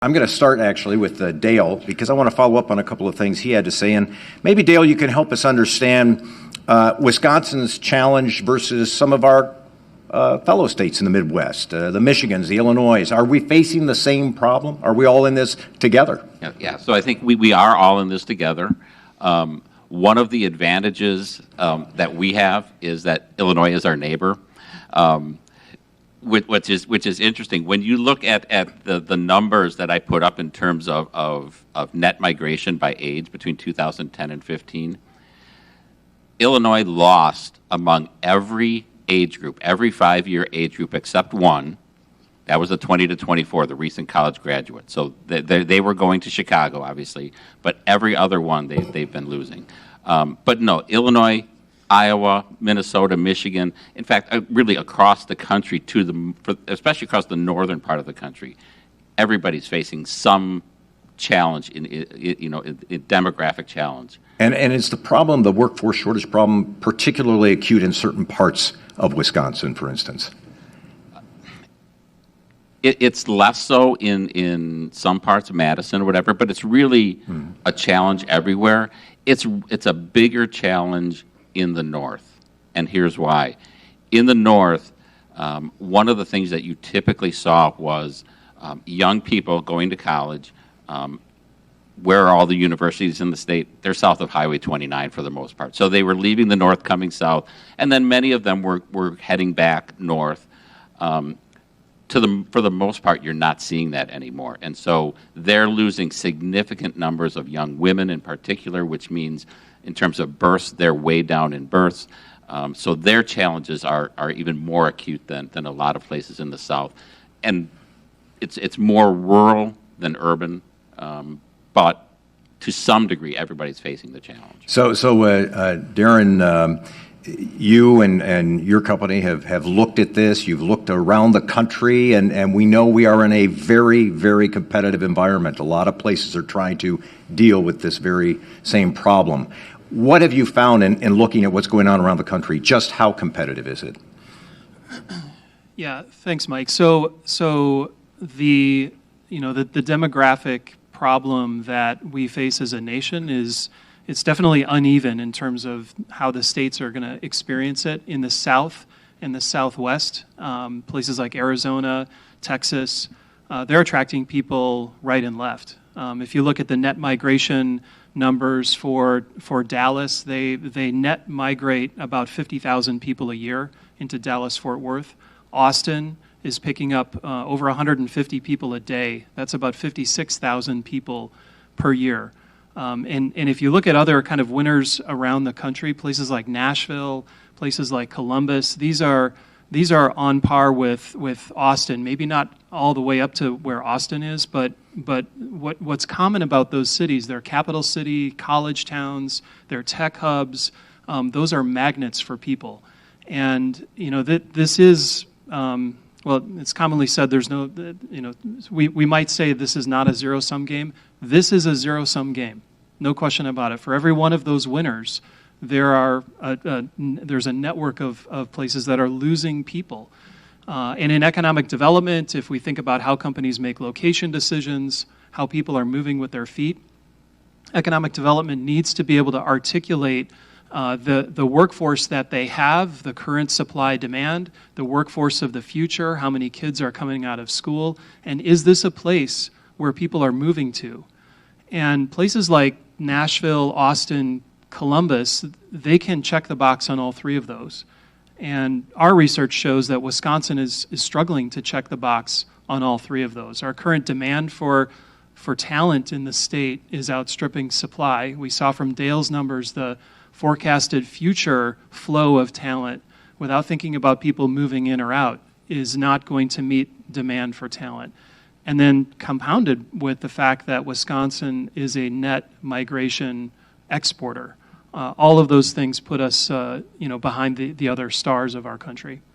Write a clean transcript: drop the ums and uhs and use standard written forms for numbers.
I'm going to start actually with Dale, because I want to follow up on a couple of things he had to say. And maybe, Dale, you can help us understand Wisconsin's challenge versus some of our fellow states in the Midwest, the Michigans, the Illinois. Are we facing the same problem? Are we all in this together? Yeah. So I think we are all in this together. One of the advantages that we have is that Illinois is our neighbor. Which is interesting. When you look at the numbers that I put up in terms of net migration by age between 2010 and 15, Illinois lost among every age group, every 5-year age group except one. That was the 20 to 24, the recent college graduates. So they were going to Chicago, obviously, but every other one they've been losing. But no, Illinois, Iowa, Minnesota, Michigan, in fact, really across the country, especially across the northern part of the country, everybody's facing some challenge in demographic challenge. And is the problem, the workforce shortage problem, particularly acute in certain parts of Wisconsin, for instance? It's less so in some parts of Madison or whatever, but it's really a challenge everywhere. It's a bigger challenge in the north, and here's why. In the north, one of the things that you typically saw was young people going to college. Where are all the universities in the state? They're south of Highway 29 for the most part. So they were leaving the north, coming south, and then many of them were heading back north. For the most part, you're not seeing that anymore. And so they're losing significant numbers of young women in particular, which means in terms of births, they're way down in births. So their challenges are even more acute than a lot of places in the South. And it's more rural than urban, but to some degree, everybody's facing the challenge. So Darren, you and your company have looked at this. You've looked around the country, and we know we are in a very, very competitive environment. A lot of places are trying to deal with this very same problem. What have you found in looking at what's going on around the country? Just how competitive is it? Yeah, thanks, Mike. So the demographic problem that we face as a nation it's definitely uneven in terms of how the states are going to experience it. In the South and the Southwest, places like Arizona, Texas, they're attracting people right and left. If you look at the net migration numbers for Dallas, they net migrate about 50,000 people a year into Dallas-Fort Worth. Austin is picking up over 150 people a day. That's about 56,000 people per year. And if you look at other kind of winners around the country, places like Nashville, places like Columbus, these are on par with Austin. Maybe not all the way up to where Austin is, but what's common about those cities, they're capital city, college towns, they're tech hubs. Those are magnets for people. And this is well, it's commonly said there's no, we might say this is not a zero-sum game. This is a zero-sum game, no question about it. For every one of those winners, there's a network of places that are losing people. And in economic development, if we think about how companies make location decisions, how people are moving with their feet, economic development needs to be able to articulate the workforce that they have, the current supply-demand, the workforce of the future, how many kids are coming out of school, and is this a place where people are moving to? And places like Nashville, Austin, Columbus, they can check the box on all three of those. And our research shows that Wisconsin is struggling to check the box on all three of those. Our current demand for talent in the state is outstripping supply. We saw from Dale's numbers the forecasted future flow of talent without thinking about people moving in or out is not going to meet demand for talent. And then compounded with the fact that Wisconsin is a net migration exporter. All of those things put us behind the other stars of our country.